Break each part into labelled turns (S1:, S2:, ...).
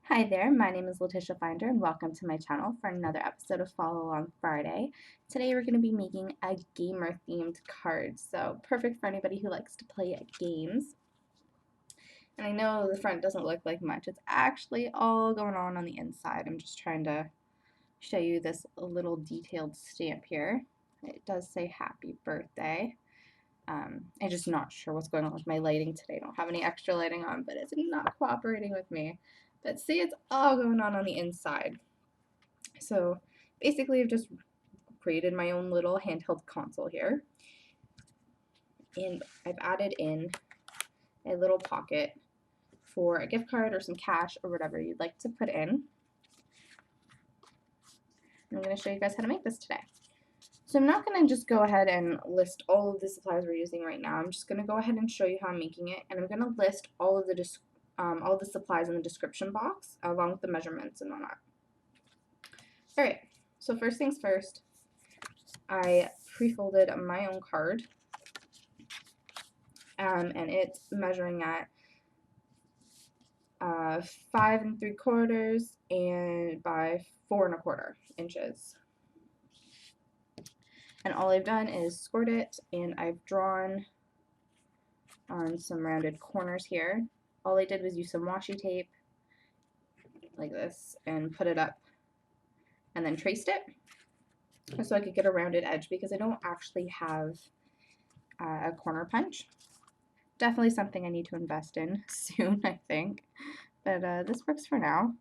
S1: Hi there, my name is Letitia Pfinder and welcome to my channel for another episode of Follow Along Friday. Today we're going to be making a gamer themed card, so perfect for anybody who likes to play games. And I know the front doesn't look like much, it's actually all going on the inside. I'm just trying to show you this little detailed stamp here. It does say happy birthday. I'm just not sure what's going on with my lighting today. I don't have any extra lighting on, but it's not cooperating with me. But see, it's all going on the inside. So basically I've just created my own little handheld console here. And I've added in a little pocket for a gift card or some cash or whatever you'd like to put in. I'm going to show you guys how to make this today. So I'm not going to just go ahead and list all of the supplies we're using right now. I'm just going to go ahead and show you how I'm making it, and I'm going to list all of the supplies in the description box along with the measurements and whatnot. Alright, so first things first, I pre-folded my own card, and it's measuring at 5 3/4 and by 4 1/4 inches. And all I've done is scored it, and I've drawn on some rounded corners here. All I did was use some washi tape like this and put it up and then traced it so I could get a rounded edge because I don't actually have a corner punch. Definitely something I need to invest in soon, I think. But this works for now.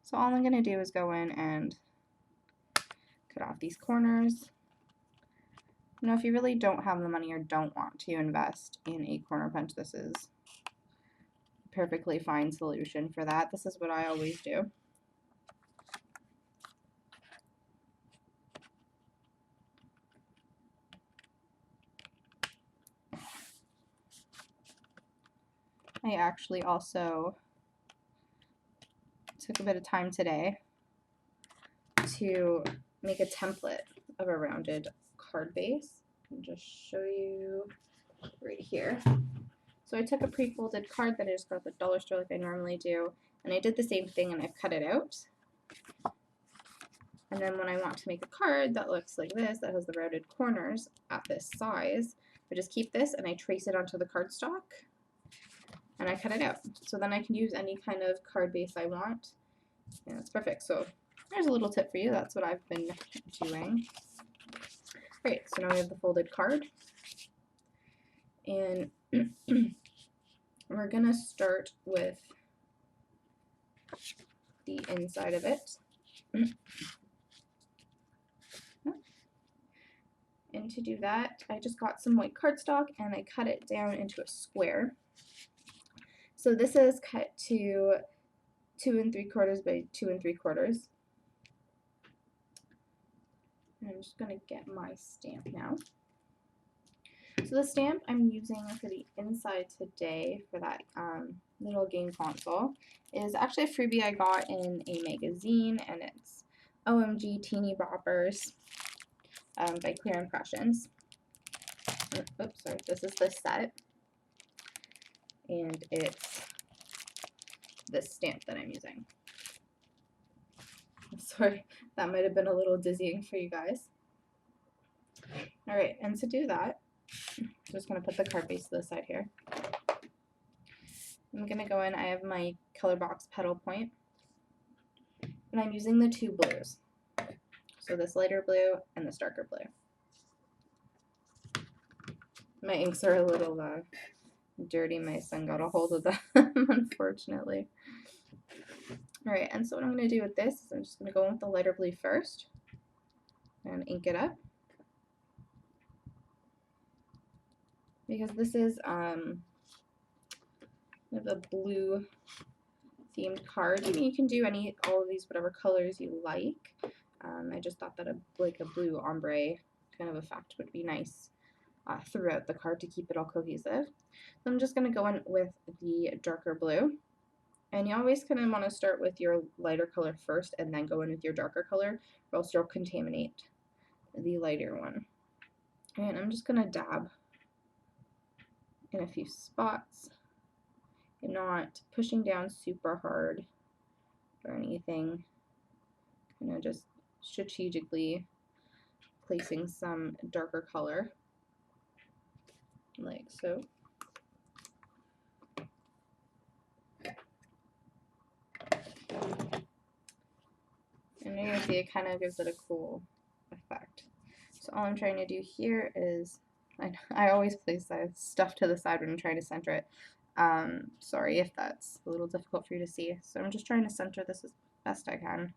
S1: So all I'm going to do is go in and cut off these corners. You know, if you really don't have the money or don't want to invest in a corner punch, this is a perfectly fine solution for that. This is what I always do. I actually also took a bit of time today to make a template of a rounded card base. I'll just show you right here. So I took a pre-folded card that I just got at the dollar store like I normally do, and I did the same thing and I've cut it out. And then when I want to make a card that looks like this, that has the rounded corners at this size, I just keep this and I trace it onto the cardstock and I cut it out. So then I can use any kind of card base I want, and it's perfect. So there's a little tip for you. That's what I've been doing. Alright, so now we have the folded card. And we're going to start with the inside of it. And to do that, I just got some white cardstock and I cut it down into a square. So this is cut to 2 3/4 by 2 3/4. And I'm just going to get my stamp now. So the stamp I'm using for the inside today for that little game console is actually a freebie I got in a magazine, and it's OMG Teenyboppers by Clear Impressions. Oops, sorry, this is the set, and it's this stamp that I'm using. Sorry, that might have been a little dizzying for you guys. Alright, and to do that, I'm just going to put the card base to the side here. I'm going to go in, I have my ColorBox Petal point, and I'm using the two blues. So this lighter blue and this darker blue. My inks are a little dirty. My son got a hold of them, unfortunately. Alright, and so what I'm going to do with this is I'm just going to go in with the lighter blue first and ink it up. Because this is a blue themed card. You can do all of these whatever colors you like. I just thought that a blue ombre kind of effect would be nice throughout the card to keep it all cohesive. So I'm just going to go in with the darker blue. And you always kind of want to start with your lighter color first and then go in with your darker color, or else you'll contaminate the lighter one. And I'm just going to dab in a few spots. I'm not pushing down super hard or anything. Kind of just strategically placing some darker color, like so. And you can see it kind of gives it a cool effect. So all I'm trying to do here is, I always place stuff to the side when I'm trying to center it. Sorry if that's a little difficult for you to see. So I'm just trying to center this as best I can.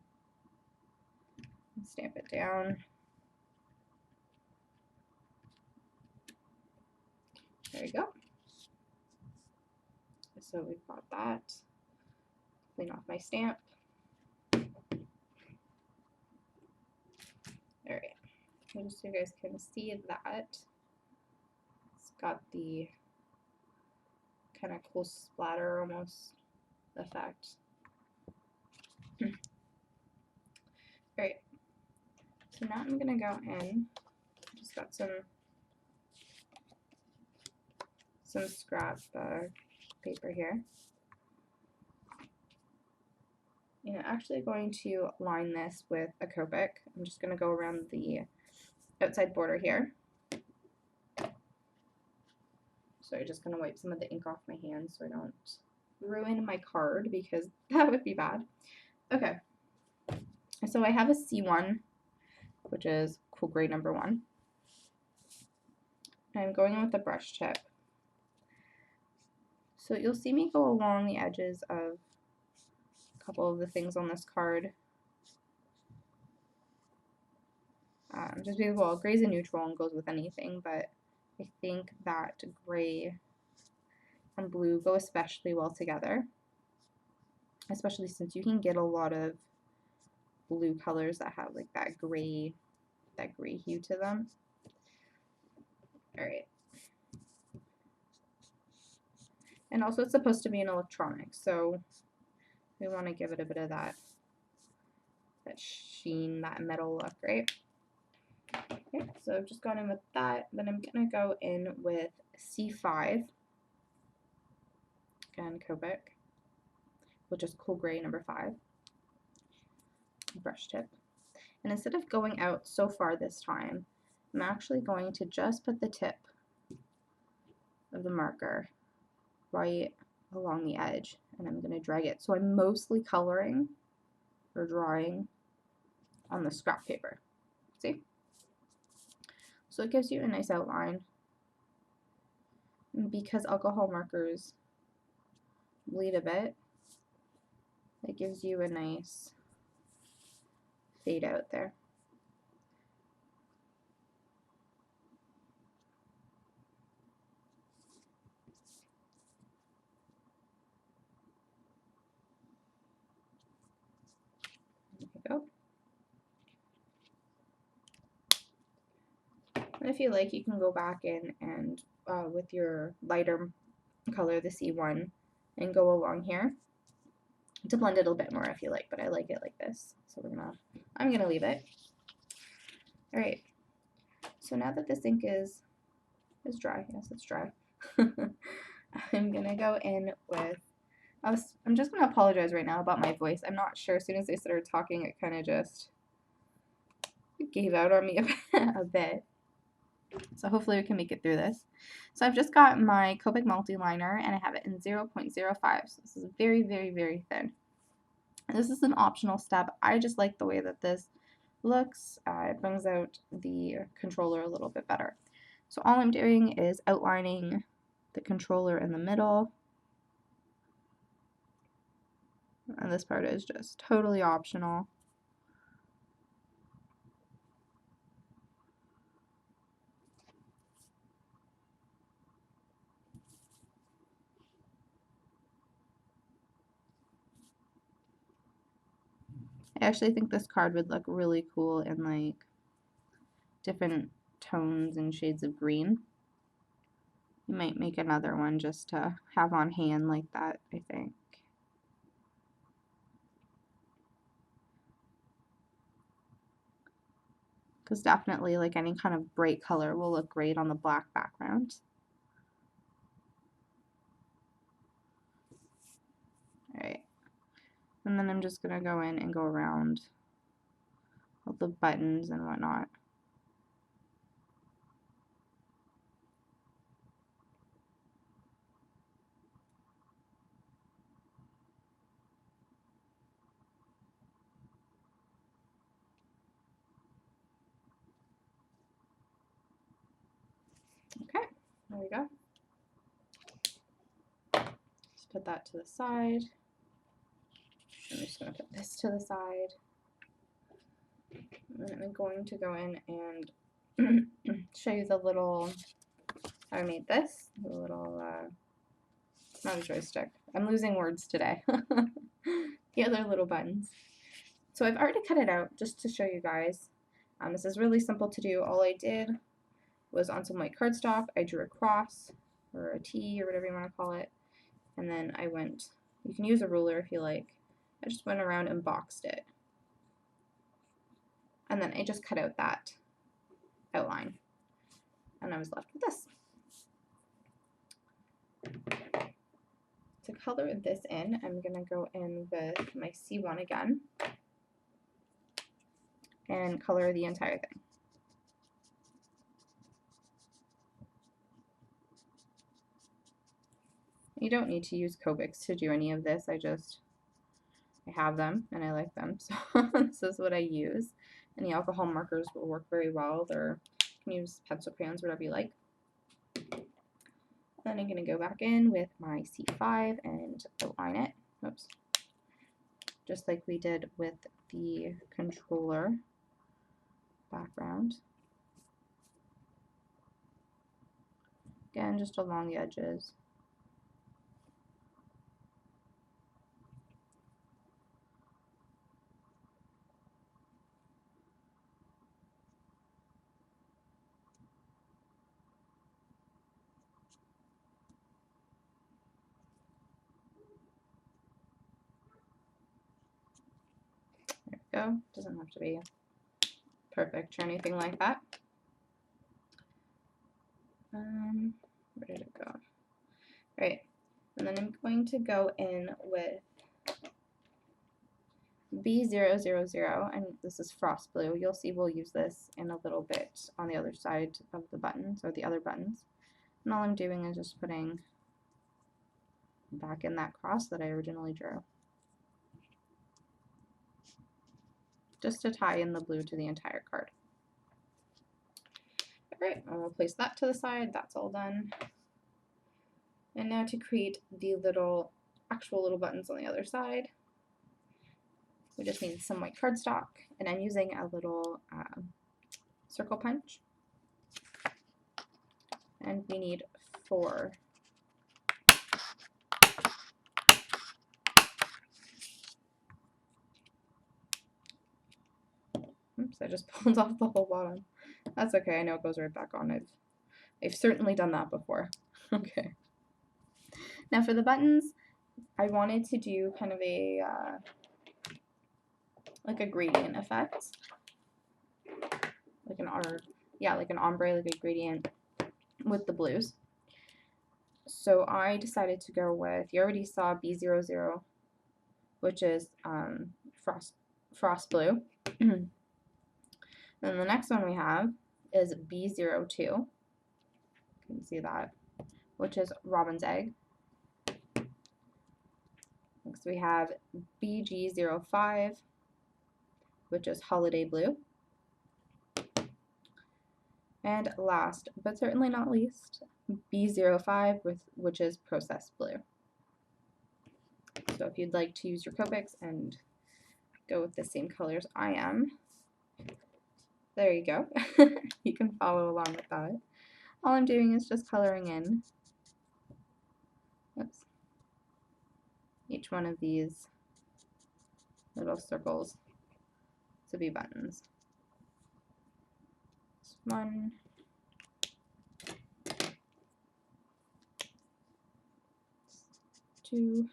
S1: Stamp it down. There you go. So we've got that. Clean off my stamp. Alright, just so you guys can see that. It's got the kind of cool splatter almost effect. Alright, so now I'm going to go in. Just got some scrap paper here. And I'm actually going to line this with a Copic. I'm just going to go around the outside border here. So I'm just going to wipe some of the ink off my hands so I don't ruin my card, because that would be bad. Okay, so I have a C1, which is cool grade number 1. I'm going in with a brush tip. So you'll see me go along the edges of a couple of the things on this card. Just because, well, gray's a neutral and goes with anything, but I think that gray and blue go especially well together, especially since you can get a lot of blue colors that have like that gray hue to them. Alright. And also it's supposed to be an electronic, so we want to give it a bit of that sheen, that metal look, right? Okay, so I've just gone in with that. Then I'm going to go in with C5, again Copic, which is cool gray number 5, brush tip. And instead of going out so far this time, I'm actually going to just put the tip of the marker right along the edge, and I'm going to drag it. So I'm mostly coloring or drawing on the scrap paper. See? So it gives you a nice outline. And because alcohol markers bleed a bit, it gives you a nice fade out there. There we go. And if you like, you can go back in and with your lighter color, the C1, and go along here to blend it a little bit more if you like, but I like it like this. So I'm gonna leave it. Alright, so now that this ink is dry, yes, it's dry, I'm gonna go in with, I'm just gonna apologize right now about my voice. I'm not sure, as soon as I started talking, it kind of just gave out on me a bit. So hopefully we can make it through this. So I've just got my Copic multiliner and I have it in 0.05. So this is very, very, very thin. And this is an optional step. I just like the way that this looks. It brings out the controller a little bit better. So all I'm doing is outlining the controller in the middle. And this part is just totally optional. I actually think this card would look really cool in like different tones and shades of green. You might make another one just to have on hand like that, I think. Because definitely like any kind of bright color will look great on the black background. Alright. And then I'm just going to go in and go around all the buttons and whatnot. Okay, there we go. Let's put that to the side. I'm just going to put this to the side. And I'm going to go in and show you the little, how I made this, the little, it's not a joystick. I'm losing words today. The other little buttons. So I've already cut it out just to show you guys. This is really simple to do. All I did was on some white cardstock, I drew a cross or a T or whatever you want to call it. And then I went, you can use a ruler if you like. I just went around and boxed it. And then I just cut out that outline. And I was left with this. To color this in, I'm going to go in with my C-1 again and color the entire thing. You don't need to use Copics to do any of this. I have them and I like them, so this is what I use. And the alcohol markers will work very well. You can use pencil crayons, whatever you like. Then I'm going to go back in with my C5 and outline it. Oops. Just like we did with the controller background. Again, just along the edges. There we go. Doesn't have to be perfect or anything like that. Where did it go? All right, and then I'm going to go in with B000, and this is frost blue. You'll see we'll use this in a little bit on the other side of the buttons, or the other buttons. And all I'm doing is just putting back in that cross that I originally drew, just to tie in the blue to the entire card. Alright, and we'll place that to the side. That's all done. And now to create the actual little buttons on the other side, we just need some white cardstock, and I'm using a little circle punch. And we need 4. Oops, I just pulled off the whole bottom. That's okay, I know it goes right back on. I've certainly done that before. Okay. Now for the buttons, I wanted to do kind of a like a gradient effect, like an ombre, like a gradient with the blues. So I decided to go with, you already saw B00, which is frost blue. Then the next one we have is B02. You can see that, which is robin's egg. Next we have BG05, which is holiday blue. And last, but certainly not least, B05, which is processed blue. So if you'd like to use your Copics and go with the same colors I am, there you go. You can follow along with that. All I'm doing is just coloring in each one of these little circles to be buttons. This one, two,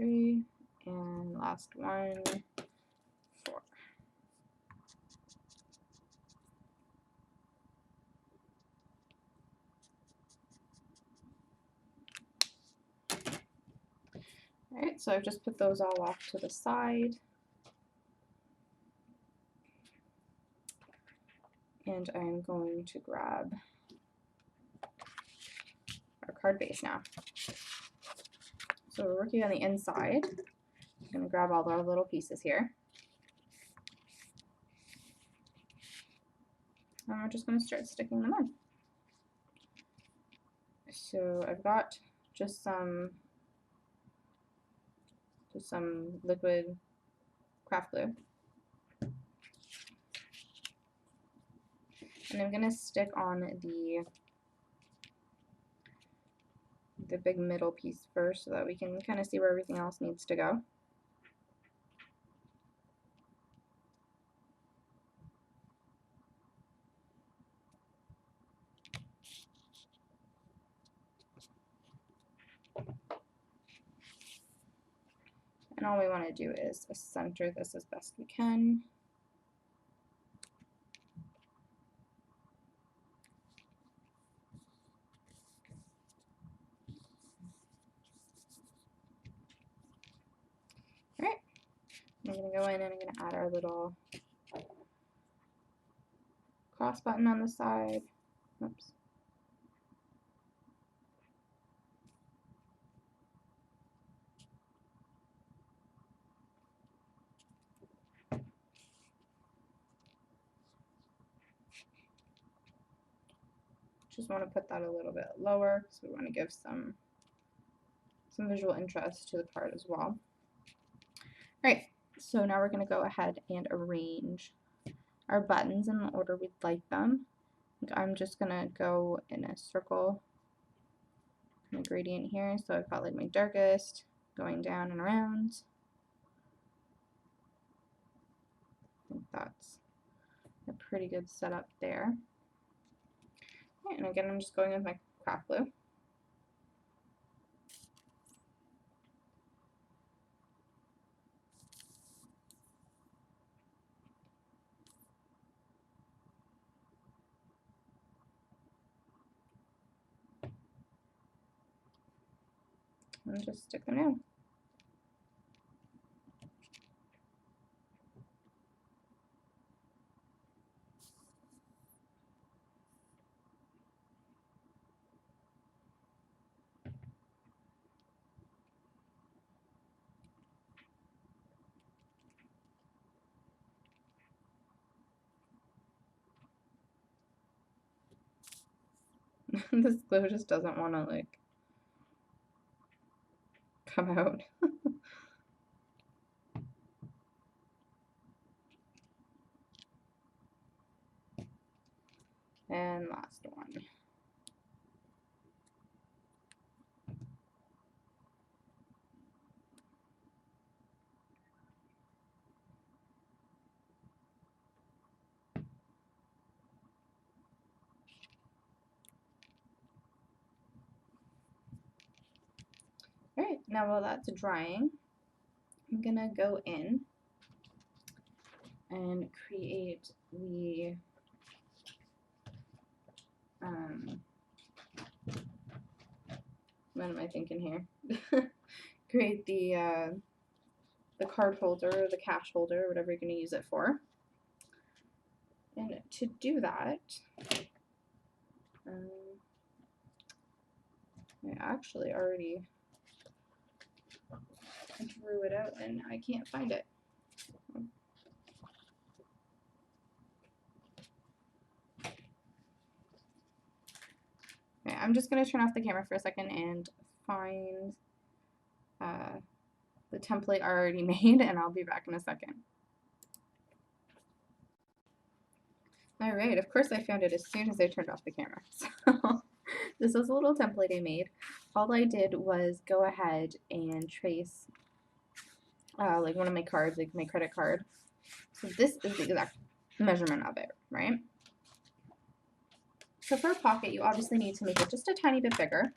S1: 3, and last one, 4. Alright, so I've just put those all off to the side. And I'm going to grab our card base now. So we're working on the inside. I'm going to grab all our little pieces here. And we're just going to start sticking them on. So I've got just some liquid craft glue. And I'm going to stick on the big middle piece first so that we can kind of see where everything else needs to go. And all we want to do is center this as best we can. Alright, I'm going to go in and I'm going to add our little cross button on the side. Oops. Just want to put that a little bit lower because we want to give some visual interest to the card as well. Alright, so now we're going to go ahead and arrange our buttons in the order we'd like them. I'm just going to go in a circle, my gradient here, so I've got like my darkest going down and around. I think that's a pretty good setup there. Right, and again, I'm just going with my craft glue. And just stick them down. This glue just doesn't want to like come out. And last one. Alright, now while that's drying, I'm gonna go in and create the what am I thinking here? Create the card holder, or the cash holder, whatever you're going to use it for. And to do that, I actually already drew it out and I can't find it. Okay, I'm just going to turn off the camera for a second and find the template I already made, and I'll be back in a second. Alright, of course I found it as soon as I turned off the camera. So this is a little template I made. All I did was go ahead and trace like one of my cards, like my credit card. So this is the exact measurement of it, right? So for a pocket, you obviously need to make it just a tiny bit bigger.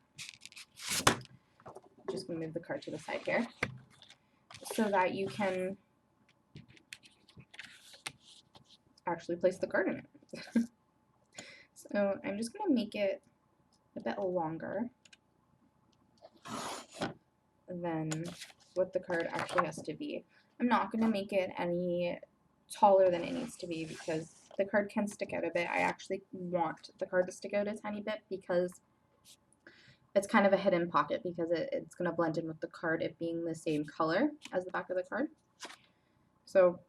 S1: I'm just going to move the card to the side here. so that you can actually place the card in it. So I'm just going to make it a bit longer than what the card actually has to be. I'm not going to make it any taller than it needs to be because the card can stick out a bit. I actually want the card to stick out a tiny bit because it's kind of a hidden pocket because it's going to blend in with the card, it being the same color as the back of the card. So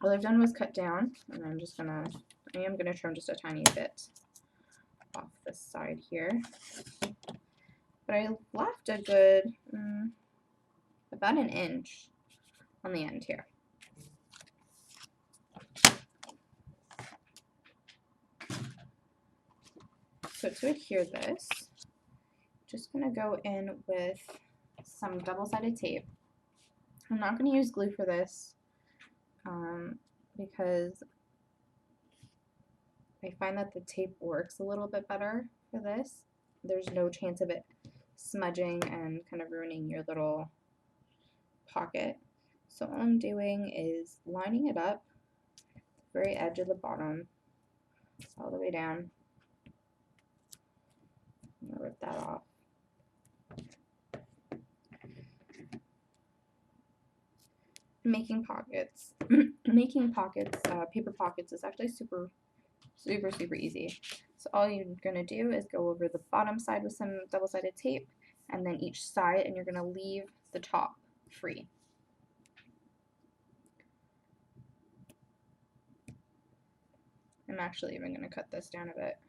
S1: all I've done was cut down, and I am gonna trim just a tiny bit off this side here. But I left a good, about an inch on the end here. So to adhere this, just gonna go in with some double-sided tape. I'm not gonna use glue for this because I find that the tape works a little bit better for this. There's no chance of it smudging and kind of ruining your little pocket. So all I'm doing is lining it up, the very edge of the bottom, all the way down. I'm gonna rip that off. Making pockets, paper pockets is actually super easy. So all you're gonna do is go over the bottom side with some double-sided tape, and then each side, and you're gonna leave the top free. I'm actually even gonna cut this down a bit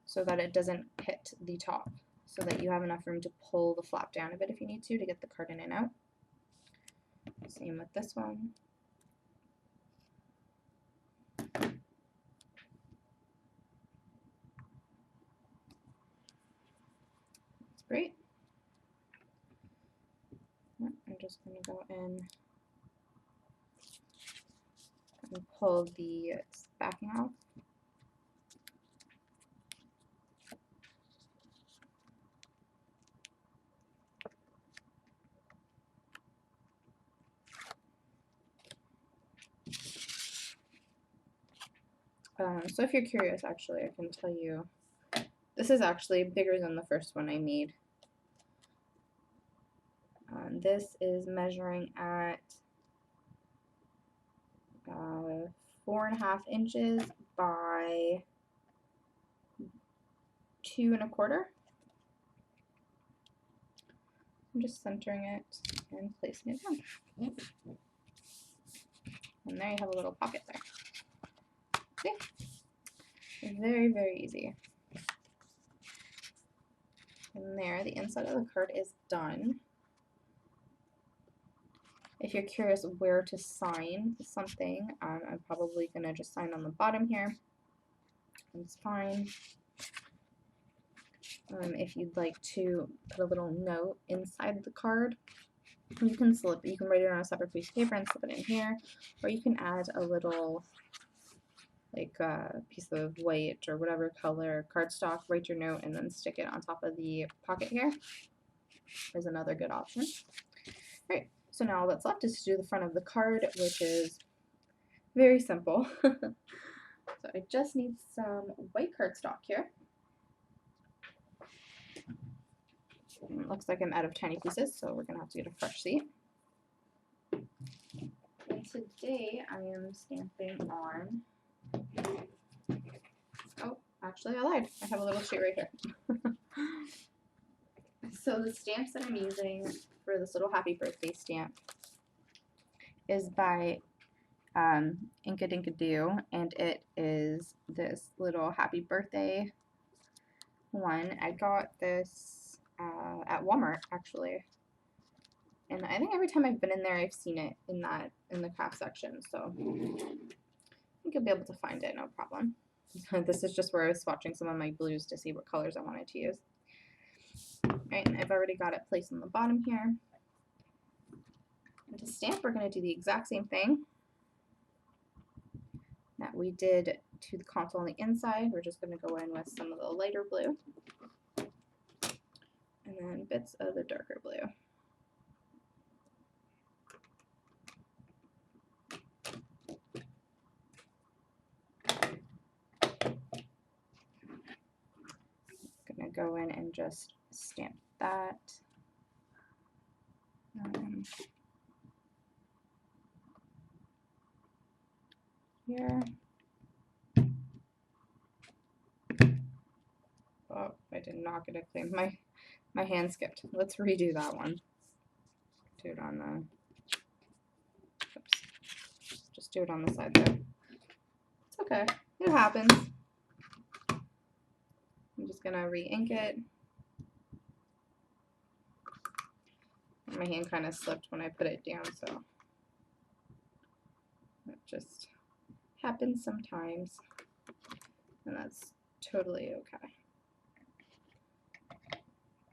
S1: so that it doesn't hit the top, so that you have enough room to pull the flap down a bit if you need to get the card in and out. Same with this one. That's great. I'm just going to go in and pull the backing off. So if you're curious, actually, I can tell you, this is actually bigger than the first one I made. This is measuring at 4.5 inches by 2 1/4. I'm just centering it and placing it down. And there you have a little pocket there. See? Very easy. And there, the inside of the card is done. If you're curious where to sign something, I'm probably going to just sign on the bottom here. It's fine. If you'd like to put a little note inside the card, you can write it on a separate piece of paper and slip it in here, or you can add a little piece of white or whatever color cardstock, write your note, and then stick it on top of the pocket here. Is another good option. All right, so now all that's left is to do the front of the card, which is very simple. So I just need some white cardstock here. It looks like I'm out of tiny pieces, so we're gonna have to get a fresh sheet. And today I am stamping on, oh, actually I lied. I have a little sheet right here. So the stamps that I'm using for this little happy birthday stamp is by Inkadinkado, and it is this little happy birthday one. I got this at Walmart, actually, and I think every time I've been in there I've seen it in the craft section, so I think you'll be able to find it, no problem. This is just where I was swatching some of my blues to see what colors I wanted to use. Right, and I've already got it placed on the bottom here. And to stamp, we're going to do the exact same thing that we did to the console on the inside. We're just going to go in with some of the lighter blue and then bits of the darker blue. go in and just stamp that. Here. Oh, I did not get it clean. My hand skipped. Let's redo that one. Do it on the, oops. Just do it on the side there. It's okay. It happens. I'm just gonna re-ink it. My hand kind of slipped when I put it down, so that just happens sometimes, and that's totally okay.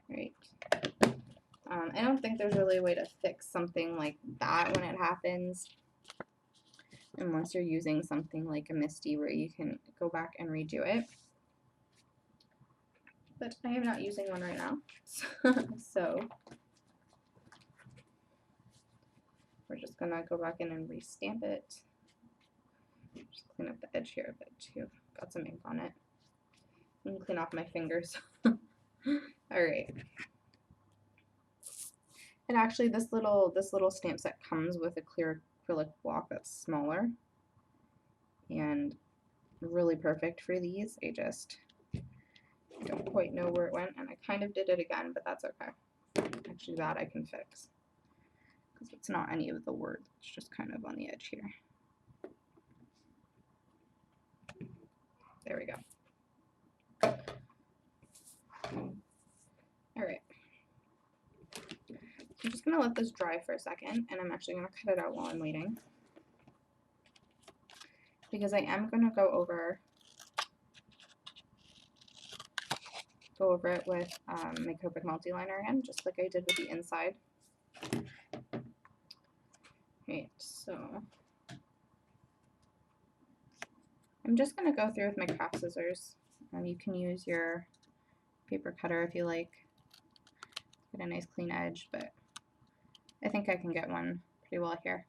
S1: Right. I don't think there's really a way to fix something like that when it happens. Unless you're using something like a Misty where you can go back and redo it. But I am not using one right now. So we're just gonna go back in and restamp it. Just clean up the edge here a bit too. Got some ink on it. And clean off my fingers. Alright. And actually this little stamp set comes with a clear acrylic block that's smaller and really perfect for these. I just don't quite know where it went, and I kind of did it again, but that's okay. Actually, that I can fix because it's not any of the words, it's just kind of on the edge here. There we go. Alright. I'm just going to let this dry for a second, and I'm actually going to cut it out while I'm waiting. Because I am going to go over it with my Copic multiliner again, just like I did with the inside. Right, so I'm just going to go through with my craft scissors. You can use your paper cutter if you like. Get a nice clean edge, but I think I can get one pretty well here.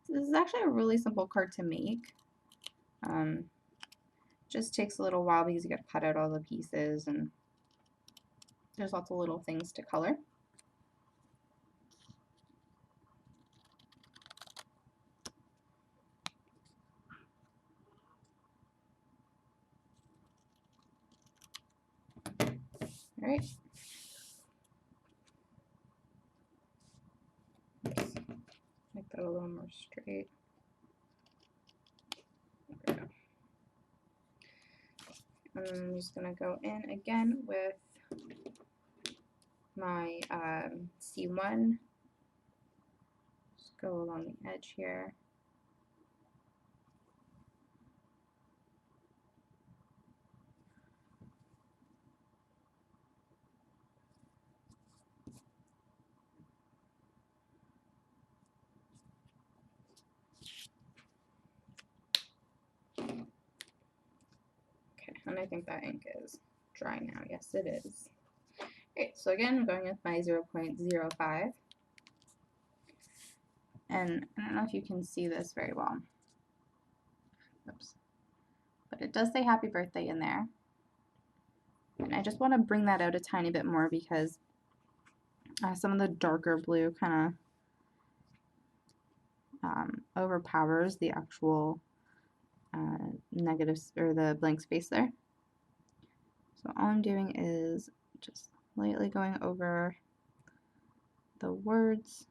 S1: So this is actually a really simple card to make. Just takes a little while because you got to cut out all the pieces, and there's lots of little things to color. All right. Let's make that a little more straight. There we go. And then I'm just going to go in again with my C-1. Just go along the edge here. Okay, and I think that ink is dry now. Yes, it is. Okay, so again, I'm going with my 0.05. And I don't know if you can see this very well. Oops. But it does say happy birthday in there. And I just want to bring that out a tiny bit more because some of the darker blue kind of overpowers the actual negatives or the blank space there. So all I'm doing is just lightly going over the words.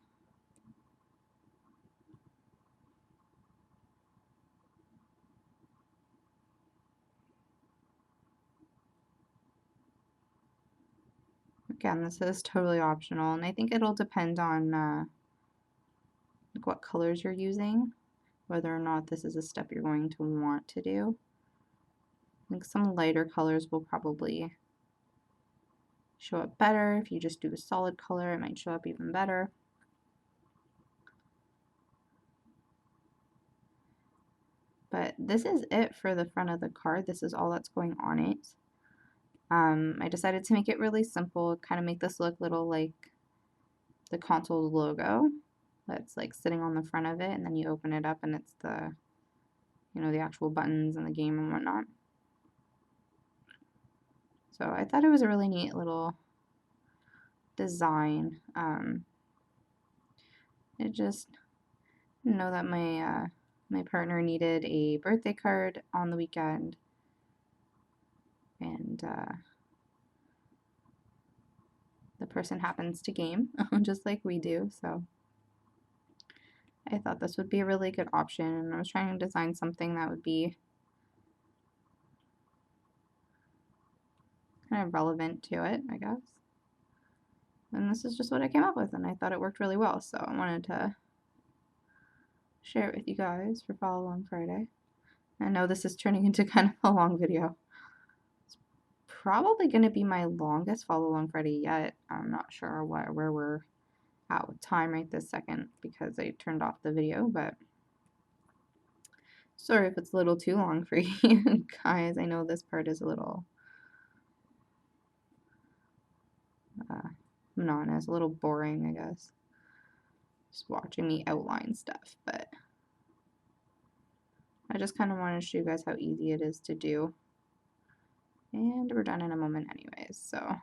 S1: Again, this is totally optional, and I think it'll depend on what colors you're using, whether or not this is a step you're going to want to do. I think some lighter colors will probably show up better. If you just do a solid color, it might show up even better. But this is it for the front of the card. This is all that's going on it. I decided to make it really simple, kind of make this look little like the console logo that's like sitting on the front of it, and then you open it up and it's the, you know, the actual buttons and the game and whatnot. So I thought it was a really neat little design. It just know that my partner needed a birthday card on the weekend, and the person happens to game just like we do, so I thought this would be a really good option, and I was trying to design something that would be kind of relevant to it, I guess. And this is just what I came up with, and I thought it worked really well, so I wanted to share it with you guys for Follow Along Friday. I know this is turning into kind of a long video. It's probably going to be my longest Follow Along Friday yet. I'm not sure where we're at with time right this second because I turned off the video, but sorry if it's a little too long for you guys. I know this part is a little monotonous, a little boring, I guess. Just watching me outline stuff, but I just kind of wanted to show you guys how easy it is to do. And we're done in a moment anyways, so.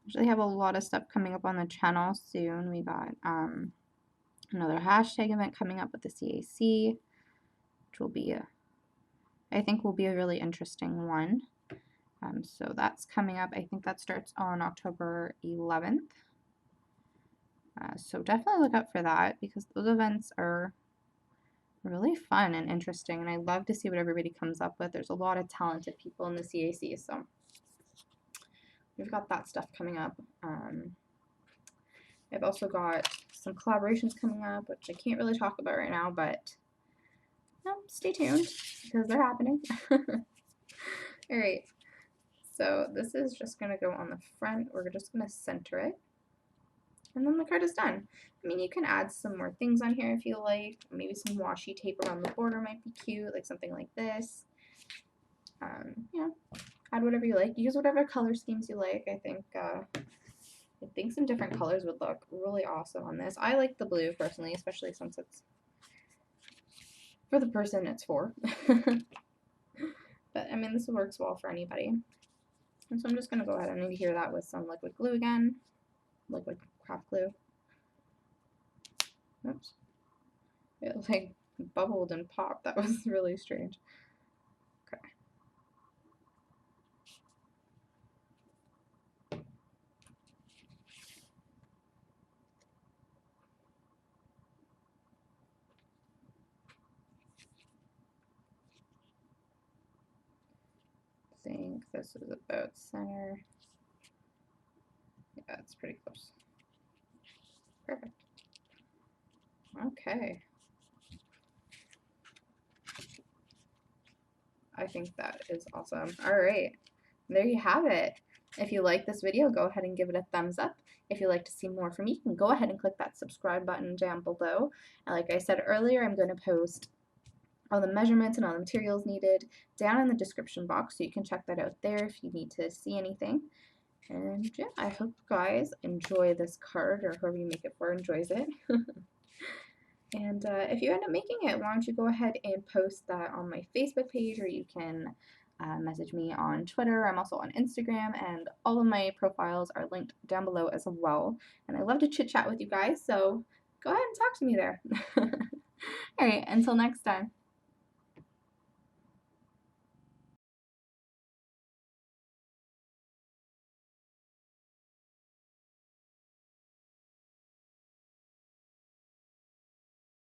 S1: Actually have a lot of stuff coming up on the channel soon. We got another hashtag event coming up with the CAC, which will be, I think will be a really interesting one. So that's coming up. I think that starts on October 11th. So definitely look out for that because those events are really fun and interesting, and I love to see what everybody comes up with. There's a lot of talented people in the CAC, so we've got that stuff coming up. I've also got some collaborations coming up, which I can't really talk about right now, but stay tuned because they're happening. Alright, so this is just going to go on the front. We're just going to center it, and then the card is done. I mean, you can add some more things on here if you like. Maybe some washi tape around the border might be cute, like something like this. Yeah, add whatever you like. Use whatever color schemes you like. I think some different colors would look really awesome on this. I like the blue personally, especially since it's for the person it's for. But I mean, this works well for anybody. And so I'm just going to go ahead and adhere that with some liquid glue again. Liquid craft glue. Oops. It like bubbled and popped. That was really strange. Okay. I think this is about center. Yeah, it's pretty close. Perfect. Okay. I think that is awesome. Alright, there you have it. If you like this video, go ahead and give it a thumbs up. If you'd like to see more from me, you can go ahead and click that subscribe button down below. And like I said earlier, I'm going to post all the measurements and all the materials needed down in the description box, so you can check that out there if you need to see anything. And yeah, I hope you guys enjoy this card, or whoever you make it for enjoys it. And if you end up making it, why don't you go ahead and post that on my Facebook page, or you can message me on Twitter. I'm also on Instagram, and all of my profiles are linked down below as well. And I love to chit chat with you guys, so go ahead and talk to me there. Alright, until next time.